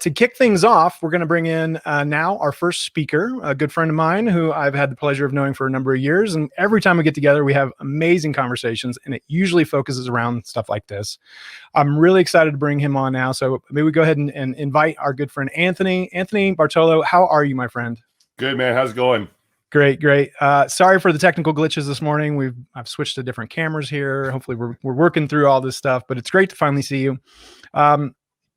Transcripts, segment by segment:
To kick things off, we're going to bring in now our first speaker, a good friend of mine who I've had the pleasure of knowing for a number of years. And every time we get together, we have amazing conversations, and it usually focuses around stuff like this. I'm really excited to bring him on now. So maybe we go ahead and invite our good friend, Anthony. Anthony Bartolo, how are you, my friend? Good, man. How's it going? Great, great. Sorry for the technical glitches this morning. I've switched to different cameras here. Hopefully we're working through all this stuff, but it's great to finally see you.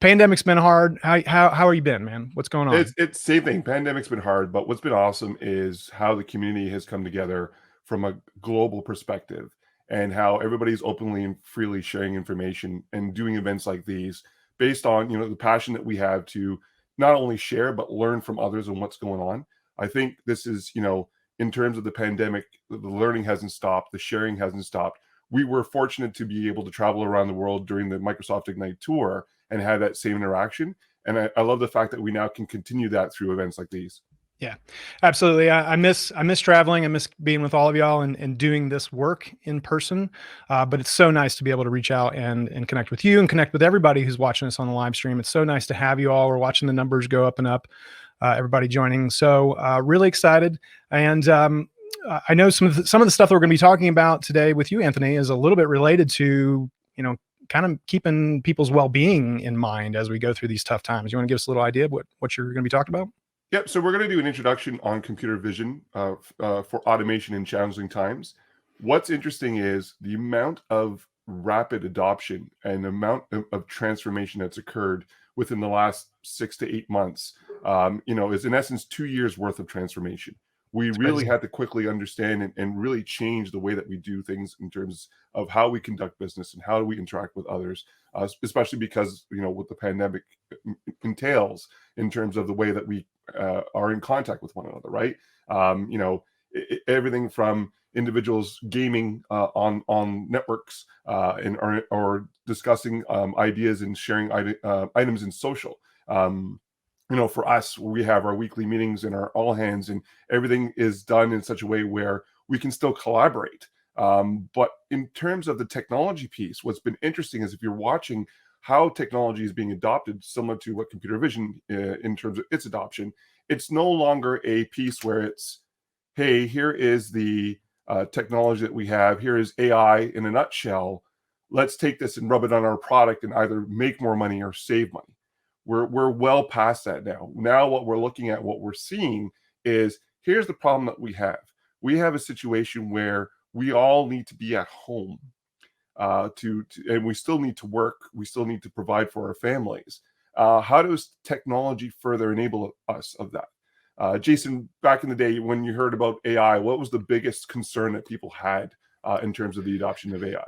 Pandemic's been hard. How are you been, man? What's going on? It's same thing. Pandemic's been hard, but what's been awesome is how the community has come together from a global perspective, and how everybody's openly and freely sharing information and doing events like these based on the passion that we have to not only share but learn from others and what's going on. I think this is in terms of the pandemic, the learning hasn't stopped, the sharing hasn't stopped. We were fortunate to be able to travel around the world during the Microsoft Ignite tour and have that same interaction. And I love the fact that we now can continue that through events like these. Yeah, absolutely. I miss traveling. I miss being with all of y'all and doing this work in person. But it's so nice to be able to reach out and connect with you and connect with everybody who's watching us on the live stream. It's so nice to have you all. We're watching the numbers go up and up, everybody joining. So really excited. And I know some of the stuff that we're going to be talking about today with you, Anthony, is a little bit related to, kind of keeping people's well-being in mind as we go through these tough times. You want to give us a little idea of what you're going to be talking about? Yep. So we're going to do an introduction on computer vision for automation in challenging times. What's interesting is the amount of rapid adoption and the amount of transformation that's occurred within the last 6 to 8 months, is in essence 2 years worth of transformation. We really had to quickly understand and really change the way that we do things in terms of how we conduct business and how we interact with others, especially because, what the pandemic entails in terms of the way that we are in contact with one another, right? Everything from individuals gaming on networks or discussing ideas and sharing items in social. For us, we have our weekly meetings and our all hands, and everything is done in such a way where we can still collaborate. But in terms of the technology piece, what's been interesting is if you're watching how technology is being adopted, similar to what computer vision in terms of its adoption, it's no longer a piece where it's, hey, here is the technology that we have. Here is AI in a nutshell. Let's take this and rub it on our product and either make more money or save money. We're well past that now. Now what we're looking at, what we're seeing is, here's the problem that we have. We have a situation where we all need to be at home and we still need to work. We still need to provide for our families. How does technology further enable us of that? Jason, back in the day when you heard about AI, what was the biggest concern that people had in terms of the adoption of AI?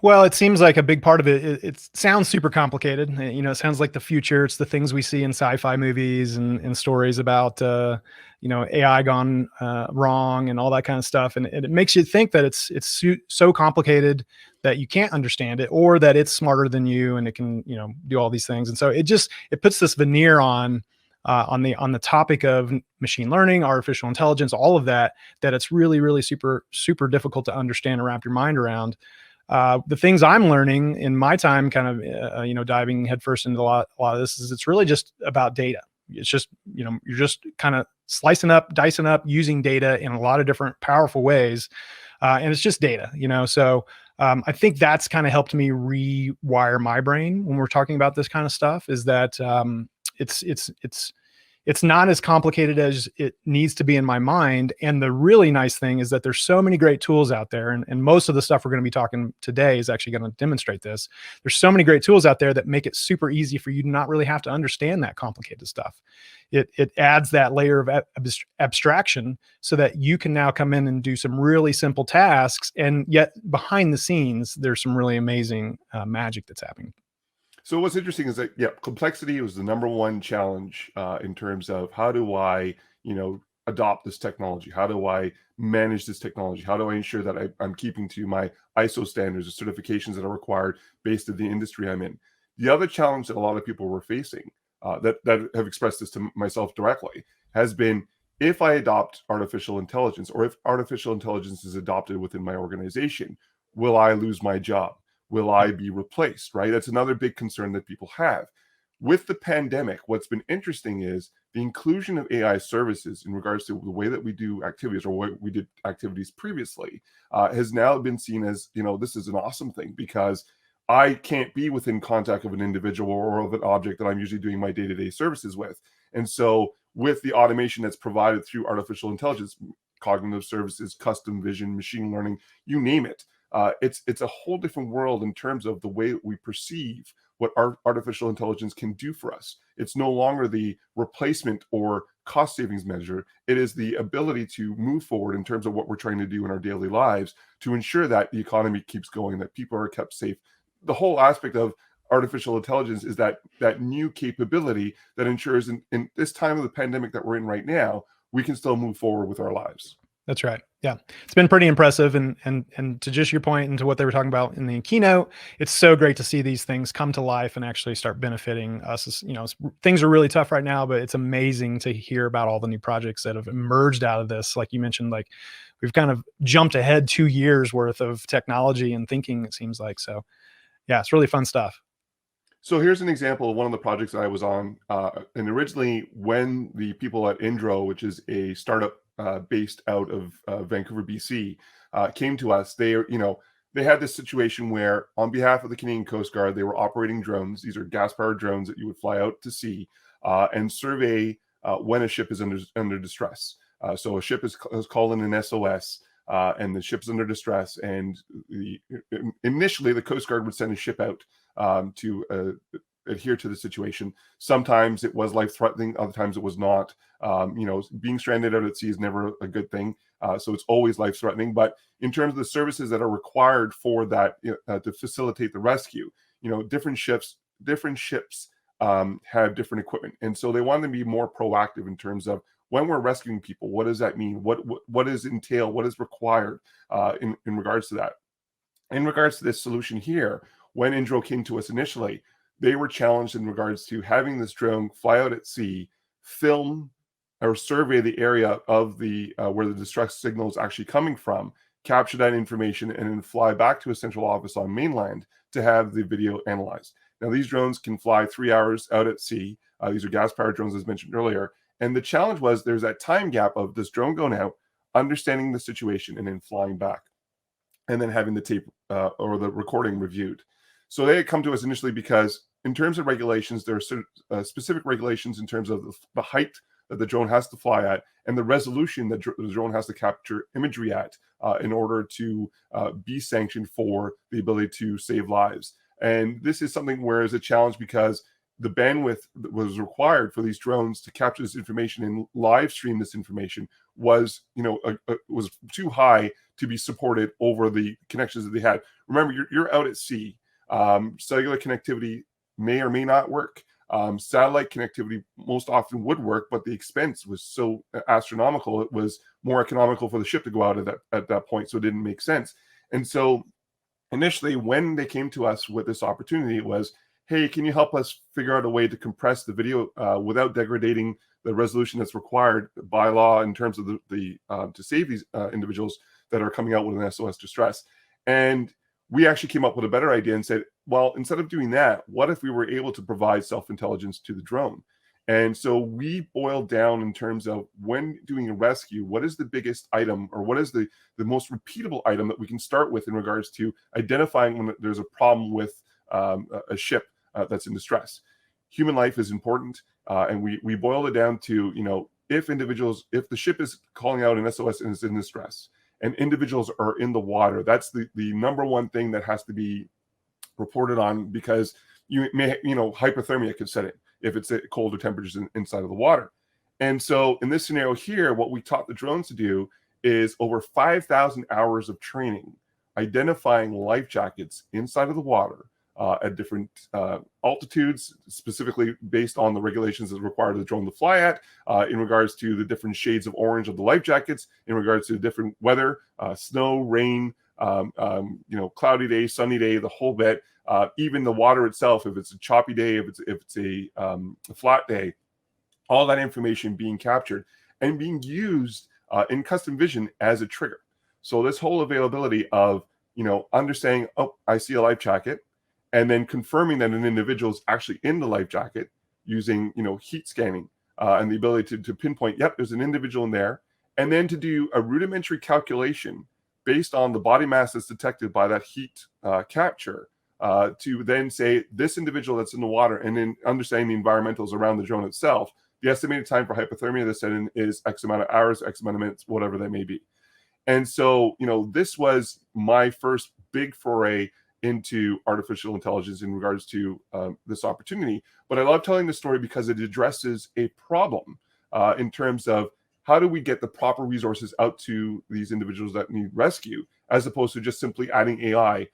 Well, it seems like a big part of it. It sounds super complicated. It sounds like the future. It's the things we see in sci-fi movies and stories about, AI gone wrong and all that kind of stuff. And it makes you think that it's so complicated that you can't understand it, or that it's smarter than you and it can, do all these things. And so it puts this veneer on the topic of machine learning, artificial intelligence, all of that it's really, really super, super difficult to understand and wrap your mind around. The things I'm learning in my time, kind of, diving headfirst into a lot of this, is it's really just about data. It's just, you're just kind of slicing up, dicing up, using data in a lot of different powerful ways. And it's just data, So I think that's kind of helped me rewire my brain when we're talking about this kind of stuff, is that it's not as complicated as it needs to be in my mind. And the really nice thing is that there's so many great tools out there. And most of the stuff we're going to be talking today is actually going to demonstrate this. There's so many great tools out there that make it super easy for you to not really have to understand that complicated stuff. It adds that layer of abstraction so that you can now come in and do some really simple tasks. And yet behind the scenes, there's some really amazing magic that's happening. So what's interesting is that, complexity was the number one challenge in terms of how do I, adopt this technology? How do I manage this technology? How do I ensure that I'm keeping to my ISO standards or certifications that are required based on the industry I'm in? The other challenge that a lot of people were facing that have expressed this to myself directly has been, if I adopt artificial intelligence, or if artificial intelligence is adopted within my organization, will I lose my job? Will I be replaced, right? That's another big concern that people have. With the pandemic, what's been interesting is the inclusion of AI services in regards to the way that we do activities, or what we did activities previously, has now been seen as, this is an awesome thing, because I can't be within contact of an individual or of an object that I'm usually doing my day-to-day services with. And so with the automation that's provided through artificial intelligence, cognitive services, custom vision, machine learning, you name it, it's a whole different world in terms of the way we perceive what artificial intelligence can do for us. It's no longer the replacement or cost savings measure. It is the ability to move forward in terms of what we're trying to do in our daily lives to ensure that the economy keeps going, that people are kept safe. The whole aspect of artificial intelligence is that new capability that ensures in this time of the pandemic that we're in right now, we can still move forward with our lives. That's right. Yeah. It's been pretty impressive. And to just your point and to what they were talking about in the keynote, it's so great to see these things come to life and actually start benefiting us. Things are really tough right now, but it's amazing to hear about all the new projects that have emerged out of this. Like you mentioned, like we've kind of jumped ahead 2 years worth of technology and thinking, it seems like. So yeah, it's really fun stuff. So here's an example of one of the projects that I was on. And originally, when the people at Indro, which is a startup based out of Vancouver, BC, came to us, they had this situation where, on behalf of the Canadian Coast Guard, they were operating drones. These are gas-powered drones that you would fly out to sea and survey when a ship is under distress. So a ship is calling an SOS. And the ship's under distress, and initially the Coast Guard would send a ship out to adhere to the situation. Sometimes it was life-threatening, other times it was not. Being stranded out at sea is never a good thing, so it's always life-threatening. But in terms of the services that are required for that, to facilitate the rescue, different ships have different equipment, and so they want to be more proactive in terms of when we're rescuing people. What does that mean? What does entail? What is required in regards to that? In regards to this solution here, when Indro came to us initially, they were challenged in regards to having this drone fly out at sea, film or survey the area of the where the distress signal is actually coming from, capture that information, and then fly back to a central office on mainland to have the video analyzed. Now, these drones can fly 3 hours out at sea. These are gas-powered drones, as mentioned earlier. And the challenge was there's that time gap of this drone going out, understanding the situation, and then flying back, and then having the tape or the recording reviewed. So they had come to us initially because, in terms of regulations, there are specific regulations in terms of the height that the drone has to fly at and the resolution that the drone has to capture imagery at in order to be sanctioned for the ability to save lives. And this is something where it's a challenge because the bandwidth that was required for these drones to capture this information and live stream this information was, was too high to be supported over the connections that they had. Remember, you're out at sea. Cellular connectivity may or may not work. Satellite connectivity most often would work, but the expense was so astronomical. It was more economical for the ship to go out at that point, so it didn't make sense. And so initially, when they came to us with this opportunity, it was, hey, can you help us figure out a way to compress the video without degrading the resolution that's required by law in terms of to save these individuals that are coming out with an SOS distress? And we actually came up with a better idea and said, well, instead of doing that, what if we were able to provide self-intelligence to the drone? And so we boiled down in terms of, when doing a rescue, what is the biggest item, or what is the most repeatable item that we can start with in regards to identifying when there's a problem with a ship that's in distress. Human life is important, and we boiled it down to, if the ship is calling out an SOS and is in distress, and individuals are in the water, that's the number one thing that has to be reported on, because hypothermia could set in if it's at colder temperatures inside of the water. And so in this scenario here, what we taught the drones to do is over 5,000 hours of training identifying life jackets inside of the water at different altitudes, specifically based on the regulations that require the drone to fly at, in regards to the different shades of orange of the life jackets, in regards to different weather, snow, rain, cloudy day, sunny day, the whole bit, even the water itself, if it's a choppy day, if it's a flat day, all that information being captured and being used in custom vision as a trigger. So this whole availability of, understanding, oh, I see a life jacket, and then confirming that an individual is actually in the life jacket using, heat scanning and the ability to pinpoint, yep, there's an individual in there, and then to do a rudimentary calculation based on the body mass that's detected by that heat capture, to then say this individual that's in the water, and then understanding the environmentals around the drone itself. The estimated time for hypothermia that's set in is X amount of hours, X amount of minutes, whatever that may be. And so, this was my first big foray into artificial intelligence in regards to this opportunity. But I love telling the story because it addresses a problem in terms of how do we get the proper resources out to these individuals that need rescue, as opposed to just simply adding AI.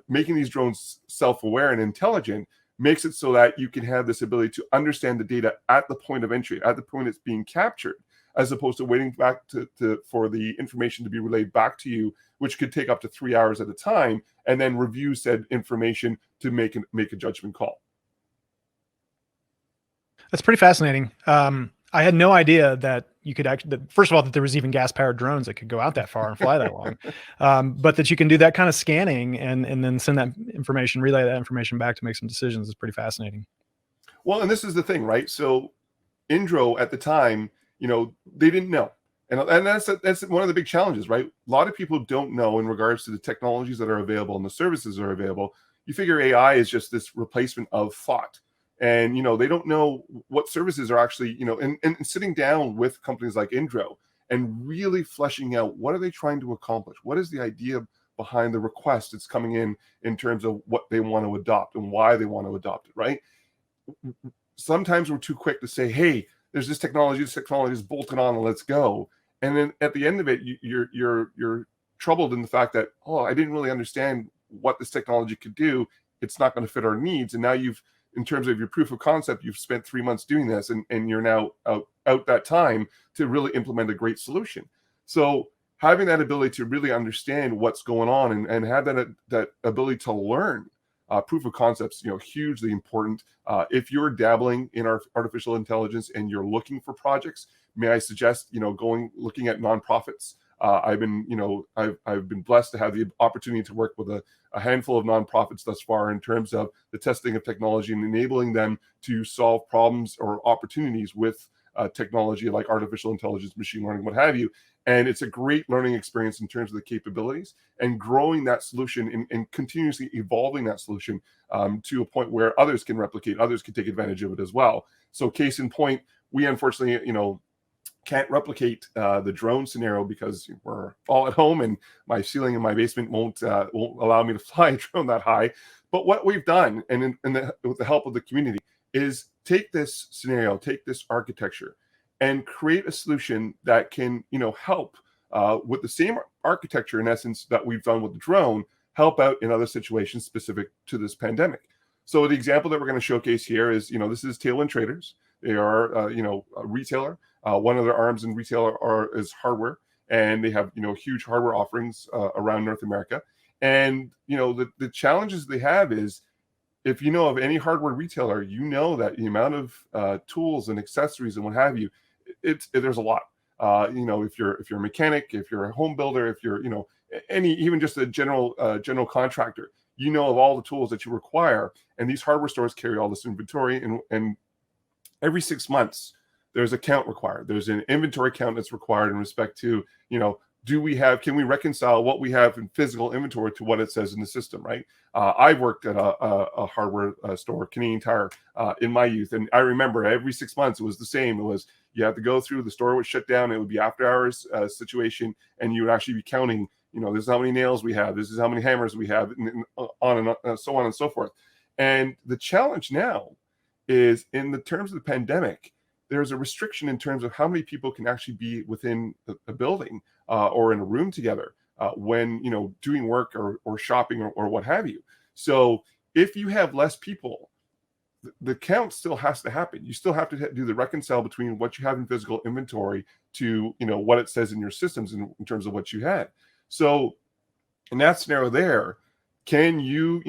Making these drones self-aware and intelligent makes it so that you can have this ability to understand the data at the point of entry, at the point it's being captured, as opposed to waiting back for the information to be relayed back to you, which could take up to 3 hours at a time, and then review said information to make a judgment call. That's pretty fascinating. I had no idea that you could actually, first of all, that there was even gas powered drones that could go out that far and fly that long, but that you can do that kind of scanning and then send that information, relay that information back to make some decisions is pretty fascinating. Well, and this is the thing, right? So Indro at the time, they didn't know. And that's one of the big challenges, right? A lot of people don't know in regards to the technologies that are available and the services that are available. You figure AI is just this replacement of thought. And, they don't know what services are actually, and sitting down with companies like Indro and really fleshing out what are they trying to accomplish? What is the idea behind the request that's coming in terms of what they want to adopt and why they want to adopt it, right? Sometimes we're too quick to say, hey, there's this technology is bolted on and let's go. And then at the end of it, you're troubled in the fact that, oh, I didn't really understand what this technology could do. It's not going to fit our needs. And now in terms of your proof of concept, you've spent 3 months doing this, and you're now out that time to really implement a great solution. So having that ability to really understand what's going on and have that ability to learn proof of concepts, hugely important. If you're dabbling in our artificial intelligence and you're looking for projects, may I suggest, looking at nonprofits. I've been blessed to have the opportunity to work with a handful of nonprofits thus far in terms of the testing of technology and enabling them to solve problems or opportunities with technology like artificial intelligence, machine learning, what have you. And it's a great learning experience in terms of the capabilities and growing that solution and continuously evolving that solution to a point where others can replicate, others can take advantage of it as well. So case in point, we unfortunately, can't replicate the drone scenario because we're all at home and my ceiling in my basement won't allow me to fly a drone that high. But what we've done, and with the help of the community, is take this scenario, take this architecture, and create a solution that can, help with the same architecture, in essence, that we've done with the drone, help out in other situations specific to this pandemic. So the example that we're going to showcase here is, this is Tailwind Traders. They are, a retailer. One of their arms in retail is hardware, and they have, huge hardware offerings around North America. And, the challenges they have is, if you know of any hardware retailer, that the amount of tools and accessories and what have you, there's a lot. If you're a mechanic, if you're a home builder, if you're, even just a general contractor, of all the tools that you require. And these hardware stores carry all this inventory, and every 6 months there's a count required. There's an inventory count that's required in respect to, can we reconcile what we have in physical inventory to what it says in the system, right? I've worked at a hardware store, Canadian Tire, in my youth. And I remember every 6 months, it was the same. It was, you had to go through, the store would shut down. It would be after hours situation. And you would actually be counting, this is how many nails we have. This is how many hammers we have, and so on and so forth. And the challenge now is, in the terms of the pandemic, there's a restriction in terms of how many people can actually be within a building or in a room together when doing work or shopping or what have you. So if you have less people, the count still has to happen. You still have to do the reconcile between what you have in physical inventory to what it says in your systems in terms of what you had. So in that scenario there, can you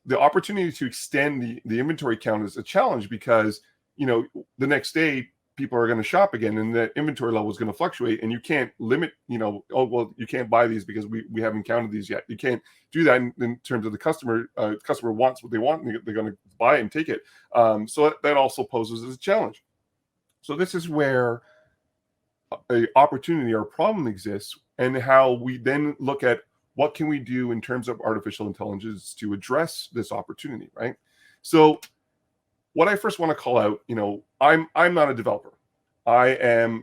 the opportunity to extend the inventory count is a challenge because the next day people are going to shop again, and that inventory level is going to fluctuate, and you can't limit, oh, well, you can't buy these because we haven't counted these yet. You can't do that in terms of the customer. Customer wants what they want, and they're going to buy it and take it. So that also poses as a challenge. So this is where a opportunity or problem exists, and how we then look at what can we do in terms of artificial intelligence to address this opportunity, right? So what I first want to call out, I'm not a developer. I am,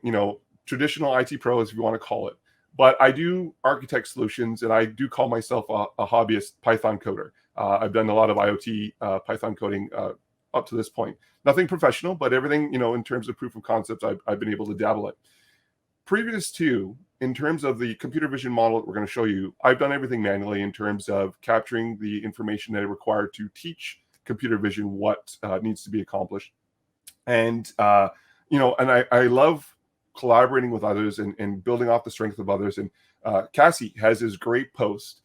traditional IT pro, as you want to call it, but I do architect solutions, and I do call myself a hobbyist Python coder. I've done a lot of IoT Python coding up to this point. Nothing professional, but everything, in terms of proof of concepts, I've been able to dabble in. Previous to, in terms of the computer vision model that we're going to show you, I've done everything manually in terms of capturing the information that I require to teach computer vision what needs to be accomplished. And, and I love collaborating with others and building off the strength of others. And Cassie has this great post,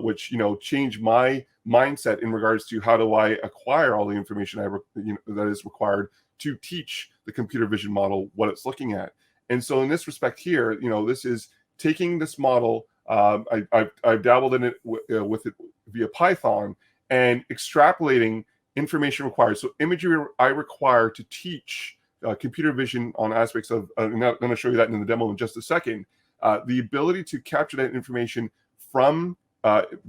which, changed my mindset in regards to how do I acquire all the information that is required to teach the computer vision model what it's looking at. And so in this respect here, this is taking this model. I've dabbled in it with it via Python, and extrapolating information required. So imagery I require to teach computer vision on aspects of, and I'm going to show you that in the demo in just a second, the ability to capture that information from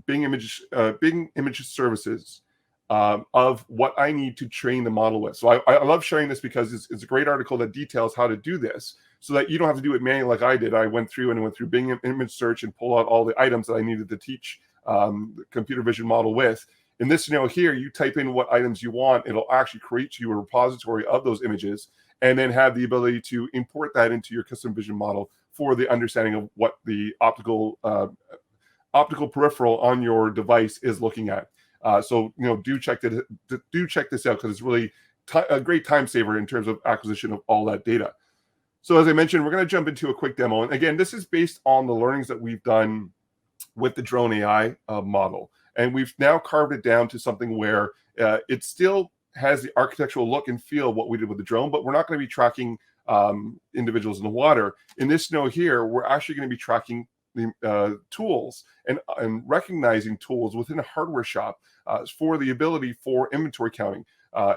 Bing image services of what I need to train the model with. So I love sharing this because it's a great article that details how to do this, so that you don't have to do it manually like I did. I went through Bing image search and pull out all the items that I needed to teach the computer vision model with. In this scenario here, you type in what items you want, it'll actually create you a repository of those images, and then have the ability to import that into your custom vision model for the understanding of what the optical peripheral on your device is looking at. So do check this out, because it's really a great time saver in terms of acquisition of all that data. So as I mentioned, we're going to jump into a quick demo. And again, this is based on the learnings that we've done with the drone AI model. And we've now carved it down to something where it still has the architectural look and feel of what we did with the drone, but we're not going to be tracking individuals in the water. In this note here, we're actually going to be tracking the tools and recognizing tools within a hardware shop for the ability for inventory counting.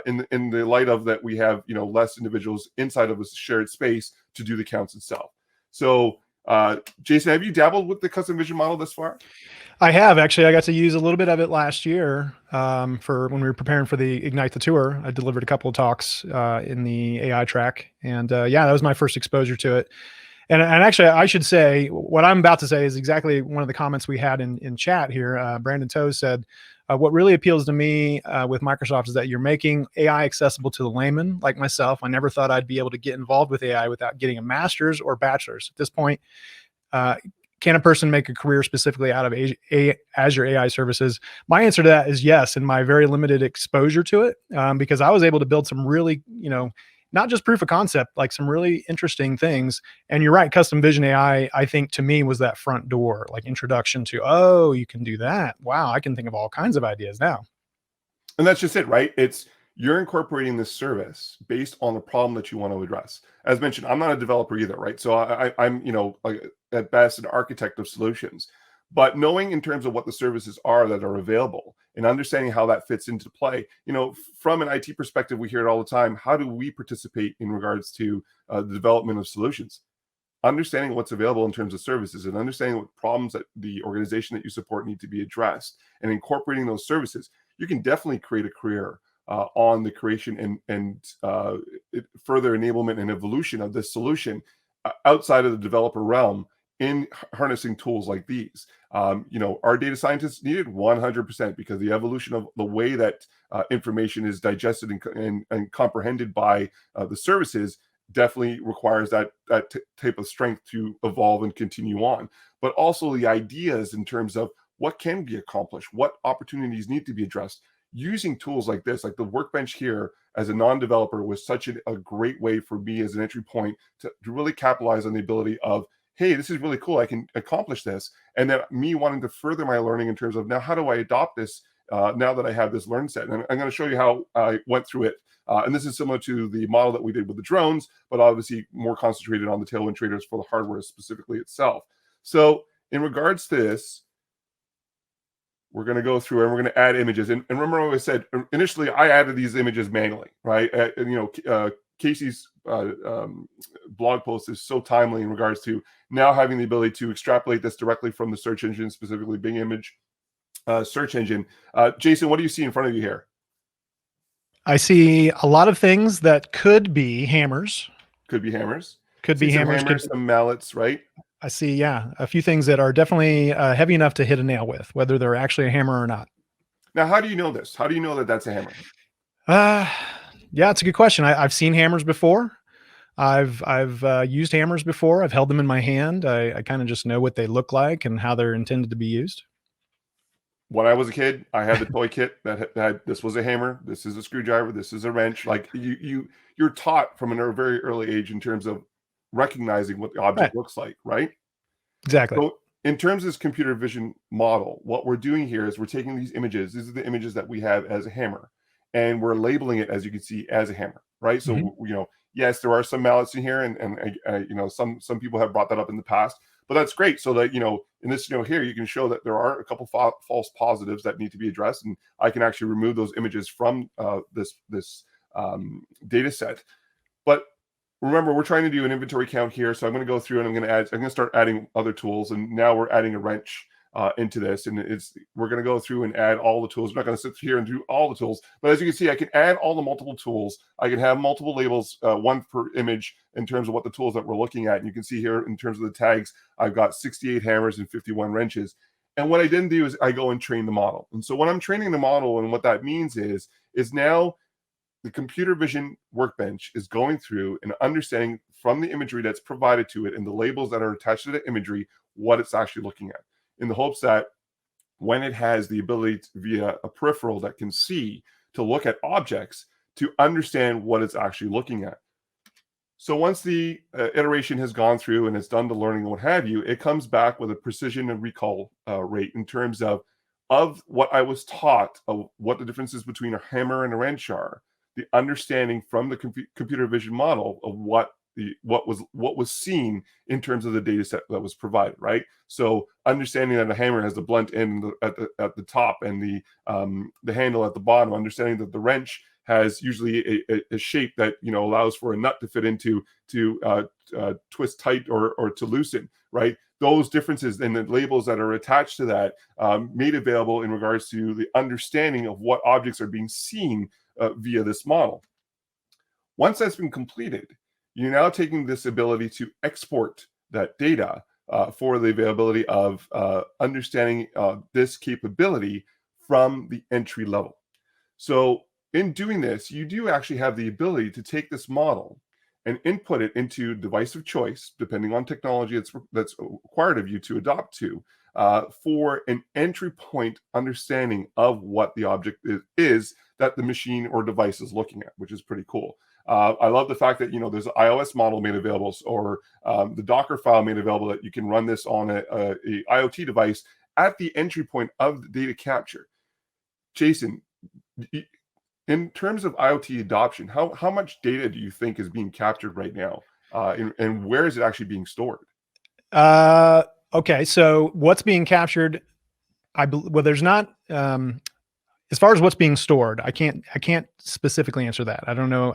In the light of that, we have less individuals inside of a shared space to do the counts itself. So Jason, have you dabbled with the custom vision model thus far? I have, actually. I got to use a little bit of it last year for when we were preparing for the Ignite the Tour. I delivered a couple of talks in the AI track, and yeah, that was my first exposure to it. And actually, I should say what I'm about to say is exactly one of the comments we had in chat here. Brandon Toes said, what really appeals to me with Microsoft is that you're making AI accessible to the layman like myself. I never thought I'd be able to get involved with AI without getting a master's or bachelor's. At this point, can a person make a career specifically out of Azure AI services? My answer to that is yes, in my very limited exposure to it, because I was able to build some really, not just proof of concept, like some really interesting things. And you're right, custom vision AI, I think to me was that front door, like introduction to, oh, you can do that. Wow, I can think of all kinds of ideas now. And that's just it, right? You're incorporating this service based on the problem that you want to address. As mentioned, I'm not a developer either, right? So I'm, like at best an architect of solutions. But knowing in terms of what the services are that are available and understanding how that fits into play, from an IT perspective, we hear it all the time. How do we participate in regards to the development of solutions? Understanding what's available in terms of services and understanding what problems that the organization that you support need to be addressed and incorporating those services, you can definitely create a career on the creation and further enablement and evolution of this solution outside of the developer realm in harnessing tools like these. Our data scientists needed 100%, because the evolution of the way that information is digested and comprehended by the services definitely requires that type of strength to evolve and continue on. But also the ideas in terms of what can be accomplished, what opportunities need to be addressed. Using tools like this, like the workbench here as a non-developer, was such a great way for me as an entry point to really capitalize on the ability of, hey, this is really cool, I can accomplish this. And then me wanting to further my learning in terms of, now how do I adopt this now that I have this learn set. And I'm going to show you how I went through it. And this is similar to the model that we did with the drones, but obviously more concentrated on the tailwind traders for the hardware specifically itself. So in regards to this, we're going to go through and we're going to add images. And remember what I said, initially I added these images manually, right? Casey's blog post is so timely in regards to now having the ability to extrapolate this directly from the search engine, specifically Bing image search engine. Jason, what do you see in front of you here? I see a lot of things that could be hammers. Could be hammers. Could be hammers. Some mallets, right? I see, yeah, a few things that are definitely heavy enough to hit a nail with, whether they're actually a hammer or not. Now, how do you know this? How do you know that that's a hammer? Yeah, it's a good question. I've seen hammers before. I've used hammers before. I've held them in my hand. I kind of just know what they look like and how they're intended to be used. When I was a kid, I had the toy kit that had this was a hammer, this is a screwdriver, this is a wrench. Like you're taught from a very early age in terms of recognizing what the object looks like, right? Exactly. So in terms of this computer vision model, what we're doing here is we're taking these images. These are the images that we have as a hammer, and we're labeling it, as you can see, as a hammer, right? So yes, there are some mallets in here, and some people have brought that up in the past, but that's great. So that in this here, you can show that there are a couple false positives that need to be addressed, and I can actually remove those images from this data set. But remember, we're trying to do an inventory count here, so I'm going to go through and I'm going to start adding other tools, and now we're adding a wrench into this, and we're going to go through and add all the tools. We're not going to sit here and do all the tools, but as you can see, I can add all the multiple tools. I can have multiple labels, one per image in terms of what the tools that we're looking at. And you can see here in terms of the tags, I've got 68 hammers and 51 wrenches. And what I didn't do is I go and train the model. And so when I'm training the model, and what that means is now the computer vision workbench is going through and understanding from the imagery that's provided to it and the labels that are attached to the imagery, what it's actually looking at, in the hopes that when it has the ability via a peripheral that can see to look at objects, to understand what it's actually looking at. So once the iteration has gone through and it's done the learning and what have you, it comes back with a precision and recall rate in terms of what I was taught, of what the differences between a hammer and a wrench are, the understanding from the computer vision model of what was seen in terms of the data set that was provided, right? So understanding that a hammer has the blunt end at the top and the handle at the bottom, understanding that the wrench has usually a shape that allows for a nut to fit into to twist tight or to loosen, right? Those differences and the labels that are attached to that made available in regards to the understanding of what objects are being seen via this model. Once that's been completed, you're now taking this ability to export that data for the availability of understanding this capability from the entry level. So in doing this, you do actually have the ability to take this model and input it into device of choice, depending on technology that's required of you to adopt to, for an entry point understanding of what the object is that the machine or device is looking at, which is pretty cool. I love the fact that there's an iOS model made available, or the Docker file made available that you can run this on a IoT device at the entry point of the data capture. Jason, in terms of IoT adoption, how much data do you think is being captured right now, and where is it actually being stored? Okay, so what's being captured? There's not. As far as what's being stored, I can't specifically answer that. I don't know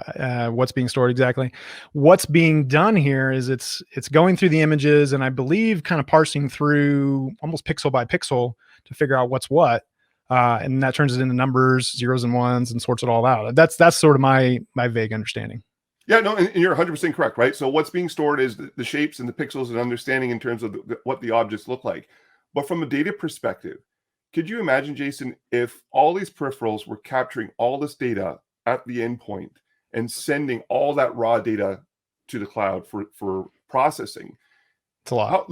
what's being stored exactly. What's being done here is it's going through the images, and I believe kind of parsing through almost pixel by pixel to figure out what's what, and that turns it into numbers, zeros and ones, and sorts it all out. That's sort of my vague understanding. Yeah, no, and you're 100% correct, right? So what's being stored is the shapes and the pixels and understanding in terms of what the objects look like. But from a data perspective, could you imagine, Jason, if all these peripherals were capturing all this data at the endpoint and sending all that raw data to the cloud for processing? It's a lot.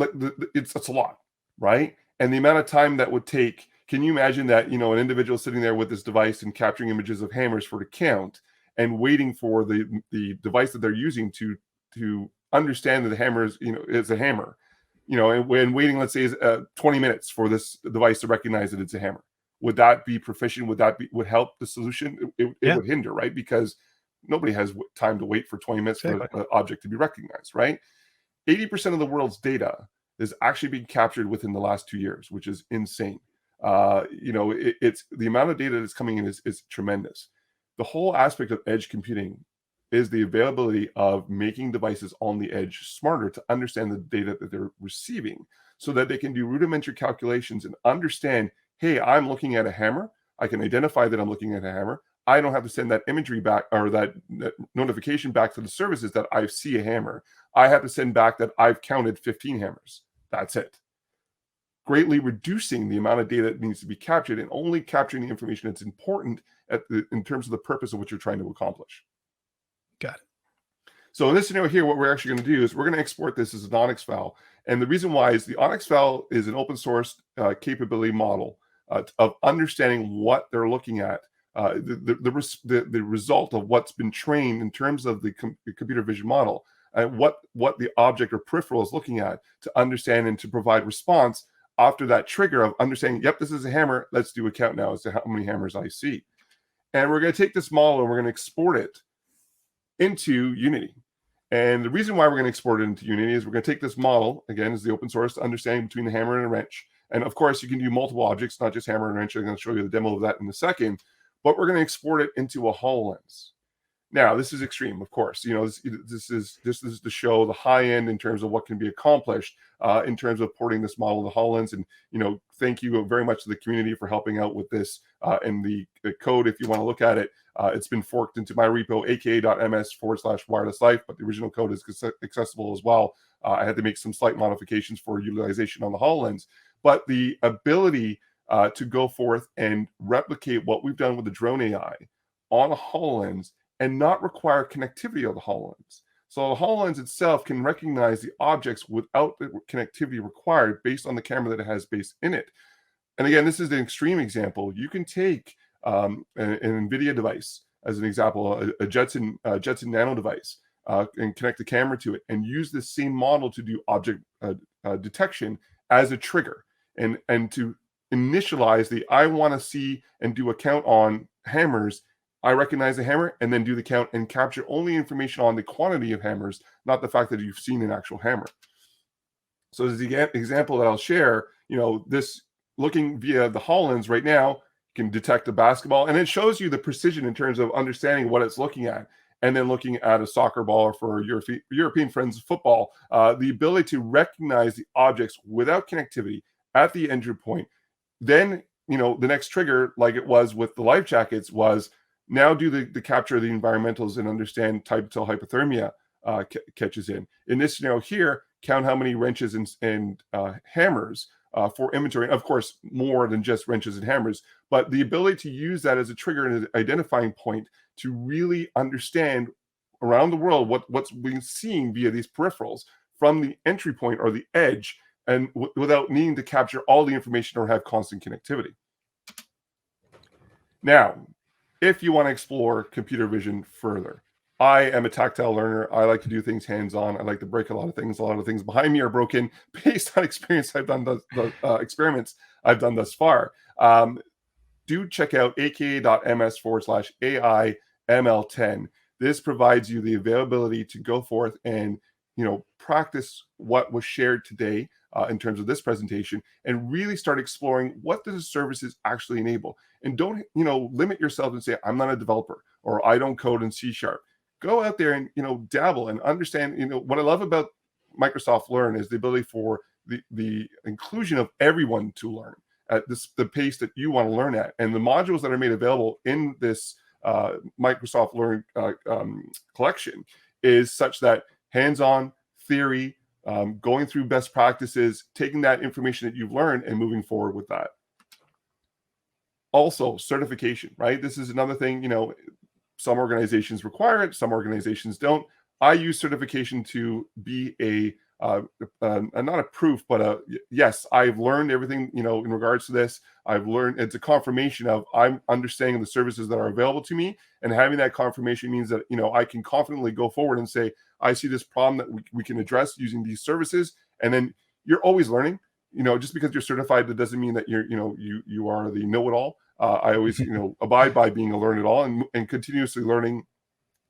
It's a lot, right? And the amount of time that would take. Can you imagine that an individual sitting there with this device and capturing images of hammers for the count, and waiting for the device that they're using to understand that the hammer is a hammer, and waiting, let's say, 20 minutes for this device to recognize that it's a hammer. would that be proficient? Would help the solution? It Yeah. would hinder, right? Because nobody has time to wait for 20 minutes for Exactly. an object to be recognized, right? 80% of the world's data is actually being captured within the last 2 years, which is insane. It's the amount of data that's coming in is tremendous. The whole aspect of edge computing is the availability of making devices on the edge smarter to understand the data that they're receiving so that they can do rudimentary calculations and understand, hey, I'm looking at a hammer. I can identify that I'm looking at a hammer. I don't have to send that imagery back or that notification back to the services that I see a hammer. I have to send back that I've counted 15 hammers. That's it. Greatly reducing the amount of data that needs to be captured and only capturing the information that's important in terms of the purpose of what you're trying to accomplish. Got it. So in this scenario here, what we're actually going to do is we're going to export this as an Onyx file. And the reason why is the Onyx file is an open source capability model of understanding what they're looking at, the result of what's been trained in terms of the computer vision model, and what the object or peripheral is looking at to understand and to provide response after that trigger of understanding, yep, this is a hammer. Let's do a count now as to how many hammers I see. And we're going to take this model and we're going to export it into Unity. And the reason why we're going to export it into Unity is we're going to take this model, again, as the open source understanding between a hammer and a wrench. And of course, you can do multiple objects, not just hammer and wrench. I'm going to show you the demo of that in a second. But we're going to export it into a HoloLens. Now, this is extreme, of course. This is to show the high end in terms of what can be accomplished in terms of porting this model to HoloLens. And thank you very much to the community for helping out with this. And the code, if you want to look at it, it's been forked into my repo, aka.ms/wireless life, but the original code is accessible as well. I had to make some slight modifications for utilization on the HoloLens, but the ability to go forth and replicate what we've done with the drone AI on a HoloLens and not require connectivity of the HoloLens. So the HoloLens itself can recognize the objects without the connectivity required based on the camera that it has based in it. And again, this is an extreme example. You can take an NVIDIA device as an example, a Jetson Nano device, and connect the camera to it and use the same model to do object detection as a trigger and to initialize the I want to see and do a count on hammers. I recognize the hammer and then do the count and capture only information on the quantity of hammers, not the fact that you've seen an actual hammer. So as the example that I'll share, this looking via the HoloLens right now can detect a basketball, and it shows you the precision in terms of understanding what it's looking at, and then looking at a soccer ball or for European friends football, the ability to recognize the objects without connectivity at the entry point. Then, the next trigger, like it was with the life jackets, was now do the capture of the environmentals and understand type until hypothermia catches in. In this scenario here, count how many wrenches and hammers for inventory. And of course, more than just wrenches and hammers, but the ability to use that as a trigger and an identifying point to really understand around the world what's being seen via these peripherals from the entry point or the edge, and without needing to capture all the information or have constant connectivity. Now, if you want to explore computer vision further, I am a tactile learner. I like to do things hands-on. I like to break a lot of things. A lot of things behind me are broken based on experience I've done, the experiments I've done thus far. Do check out aka.ms/AIML10. This provides you the availability to go forth and practice what was shared today in terms of this presentation, and really start exploring what the services actually enable. And don't limit yourself and say, I'm not a developer or I don't code in C#. Go out there and dabble and understand. What I love about Microsoft Learn is the ability for the inclusion of everyone to learn at the pace that you want to learn at. And the modules that are made available in this Microsoft Learn collection is such that hands-on theory, going through best practices, taking that information that you've learned and moving forward with that. Also, certification, right? This is another thing, some organizations require it, some organizations don't. I use certification to be not a proof, but yes, I've learned everything, in regards to this. I've learned, it's a confirmation of I'm understanding the services that are available to me, and having that confirmation means that, I can confidently go forward and say, I see this problem that we can address using these services. And then you're always learning. just because you're certified, that doesn't mean that you are the know-it-all. I always, abide by being a learn-it-all, and continuously learning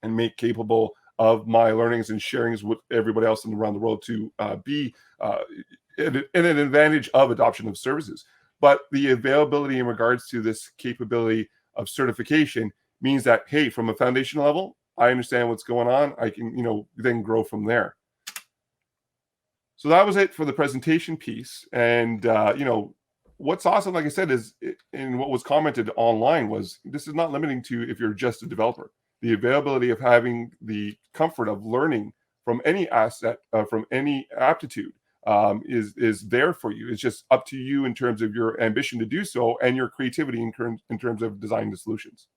and make capable of my learnings and sharings with everybody else around the world to be in an advantage of adoption of services. But the availability in regards to this capability of certification means that, hey, from a foundational level, I understand what's going on. I can, then grow from there. So that was it for the presentation piece. And, what's awesome, like I said, is and what was commented online was, this is not limiting to if you're just a developer. The availability of having the comfort of learning from any asset, from any aptitude, is there for you. It's just up to you in terms of your ambition to do so, and your creativity in terms of designing the solutions.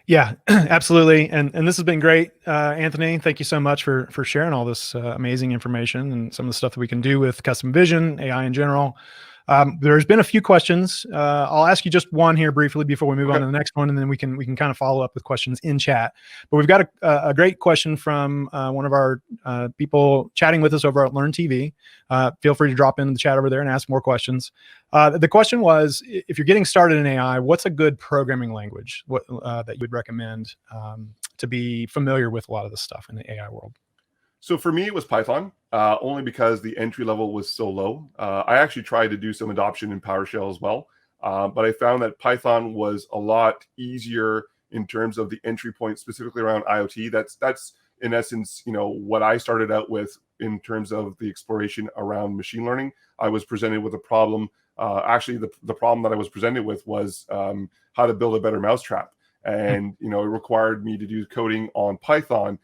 Yeah, absolutely. And this has been great. Anthony, thank you so much for sharing all this amazing information and some of the stuff that we can do with custom vision, AI in general. There's been a few questions. I'll ask you just one here briefly before we move on to the next one, and then we can kind of follow up with questions in chat. But we've got a great question from one of our people chatting with us over at Learn TV. Feel free to drop into the chat over there and ask more questions. The question was, if you're getting started in AI, what's a good programming language that you would recommend to be familiar with a lot of this stuff in the AI world? So for me, it was Python, only because the entry level was so low. I actually tried to do some adoption in PowerShell as well, but I found that Python was a lot easier in terms of the entry point, specifically around IoT. That's in essence, what I started out with in terms of the exploration around machine learning. I was presented with a problem. Actually, the problem that I was presented with was how to build a better mousetrap. And it required me to do coding on Python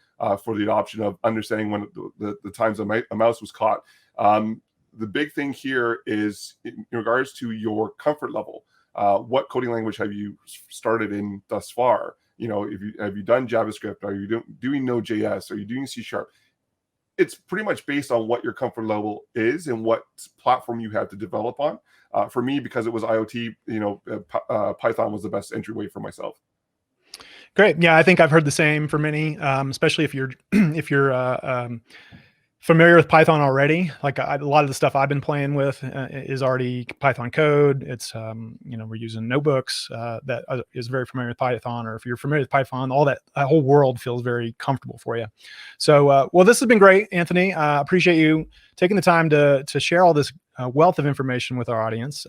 for the adoption of understanding when the times a mouse was caught. The big thing here is in regards to your comfort level. What coding language have you started in thus far? Have you done JavaScript? Are you doing Node.js? Are you doing C#? It's pretty much based on what your comfort level is and what platform you have to develop on. For me, because it was IoT, Python was the best entryway for myself. Great. Yeah, I think I've heard the same for many, especially if you're familiar with Python already. Like a lot of the stuff I've been playing with is already Python code. It's we're using notebooks that is very familiar with Python, or if you're familiar with Python, all that whole world feels very comfortable for you. So, well, this has been great, Anthony. Appreciate you taking the time to share all this wealth of information with our audience.